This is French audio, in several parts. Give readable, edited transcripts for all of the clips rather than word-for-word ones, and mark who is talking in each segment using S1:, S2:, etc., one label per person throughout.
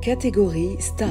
S1: Catégorie Start.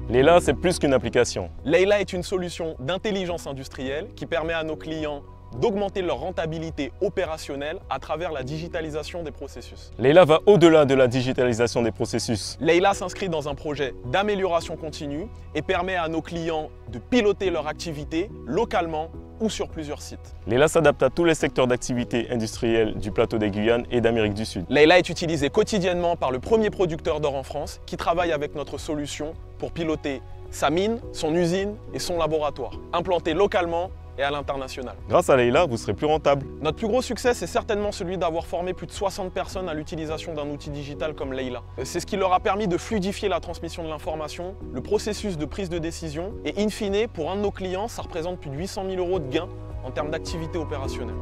S2: Layla, c'est plus qu'une application.
S3: Layla est une solution d'intelligence industrielle qui permet à nos clients d'augmenter leur rentabilité opérationnelle à travers la digitalisation des processus.
S2: Layla va au-delà de la digitalisation des processus.
S3: Layla s'inscrit dans un projet d'amélioration continue et permet à nos clients de piloter leur activité localement ou sur plusieurs sites.
S2: Layla s'adapte à tous les secteurs d'activité industrielle du plateau des Guyanes et d'Amérique du Sud.
S3: Layla est utilisée quotidiennement par le premier producteur d'or en France qui travaille avec notre solution pour piloter sa mine, son usine et son laboratoire, implanté localement et à l'international.
S2: Grâce à Layla, vous serez plus rentable.
S3: Notre plus gros succès, c'est certainement celui d'avoir formé plus de 60 personnes à l'utilisation d'un outil digital comme Layla. C'est ce qui leur a permis de fluidifier la transmission de l'information, le processus de prise de décision et in fine, pour un de nos clients, ça représente plus de 800 000 € de gains en termes d'activité opérationnelle.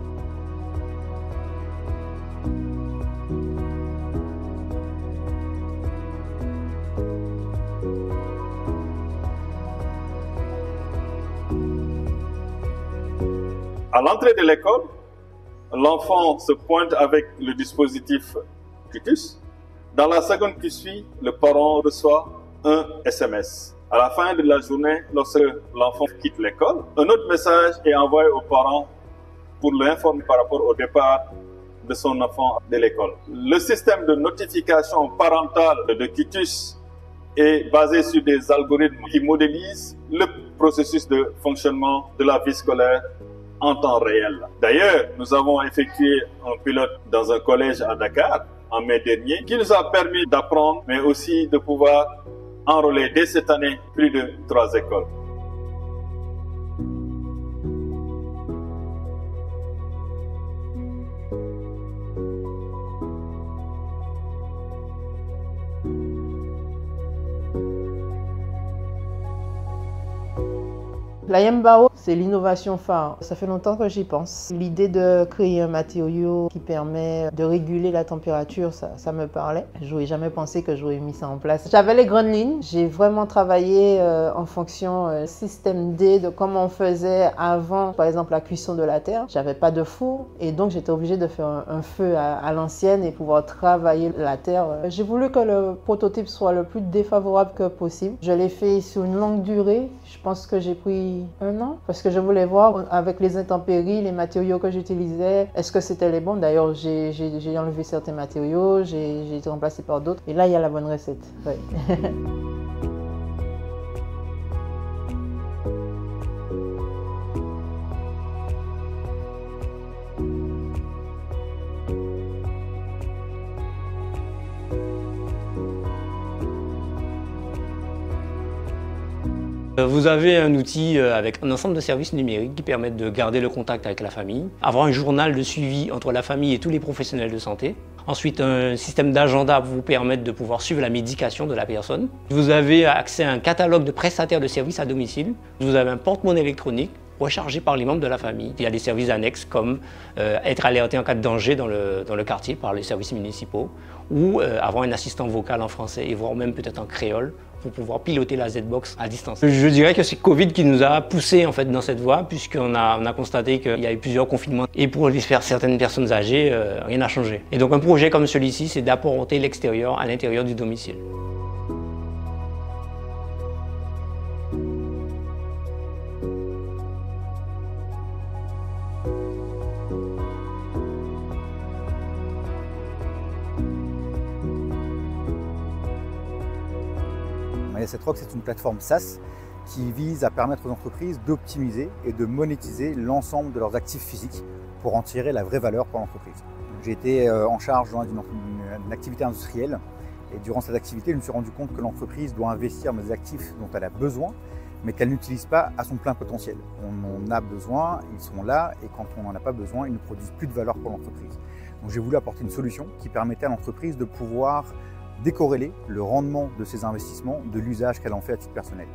S4: À l'entrée de l'école, l'enfant se pointe avec le dispositif Quitus. Dans la seconde qui suit, le parent reçoit un SMS. À la fin de la journée, lorsque l'enfant quitte l'école, un autre message est envoyé aux parents pour l'informer par rapport au départ de son enfant de l'école. Le système de notification parentale de Quitus est basé sur des algorithmes qui modélisent le processus de fonctionnement de la vie scolaire en temps réel. D'ailleurs, nous avons effectué un pilote dans un collège à Dakar en mai dernier qui nous a permis d'apprendre, mais aussi de pouvoir enrôler dès cette année plus de 3 écoles.
S5: La Yembao, c'est l'innovation phare. Ça fait longtemps que j'y pense. L'idée de créer un matériau qui permet de réguler la température, ça me parlait. Je n'aurais jamais pensé que j'aurais mis ça en place. J'avais les grandes lignes. J'ai vraiment travaillé en fonction système D de comment on faisait avant, par exemple, la cuisson de la terre. J'avais pas de four et donc j'étais obligée de faire un feu à l'ancienne et pouvoir travailler la terre. J'ai voulu que le prototype soit le plus défavorable que possible. Je l'ai fait sur une longue durée. Je pense que j'ai pris 1 an parce que je voulais voir avec les intempéries, les matériaux que j'utilisais, est-ce que c'était les bons. D'ailleurs, j'ai enlevé certains matériaux, j'ai été remplacé par d'autres. Et là, il y a la bonne recette. Ouais.
S6: Vous avez un outil avec un ensemble de services numériques qui permettent de garder le contact avec la famille, avoir un journal de suivi entre la famille et tous les professionnels de santé. Ensuite, un système d'agenda pour vous permettre de pouvoir suivre la médication de la personne. Vous avez accès à un catalogue de prestataires de services à domicile. Vous avez un porte-monnaie électronique rechargé par les membres de la famille. Il y a des services annexes comme être alerté en cas de danger dans le quartier par les services municipaux ou avoir un assistant vocal en français et voire même peut-être en créole pour pouvoir piloter la Z-Box à distance. Je dirais que c'est Covid qui nous a poussé en fait dans cette voie puisqu'on a constaté qu'il y a eu plusieurs confinements et pour certaines personnes âgées, rien n'a changé. Et donc un projet comme celui-ci, c'est d'apporter l'extérieur à l'intérieur du domicile.
S7: MyAssetRock, c'est une plateforme SaaS qui vise à permettre aux entreprises d'optimiser et de monétiser l'ensemble de leurs actifs physiques pour en tirer la vraie valeur pour l'entreprise. J'ai été en charge d'une activité industrielle et durant cette activité, je me suis rendu compte que l'entreprise doit investir dans des actifs dont elle a besoin, mais qu'elle n'utilise pas à son plein potentiel. On en a besoin, ils sont là, et quand on n'en a pas besoin, ils ne produisent plus de valeur pour l'entreprise. Donc j'ai voulu apporter une solution qui permettait à l'entreprise de pouvoir décorréler le rendement de ses investissements de l'usage qu'elle en fait à titre personnel.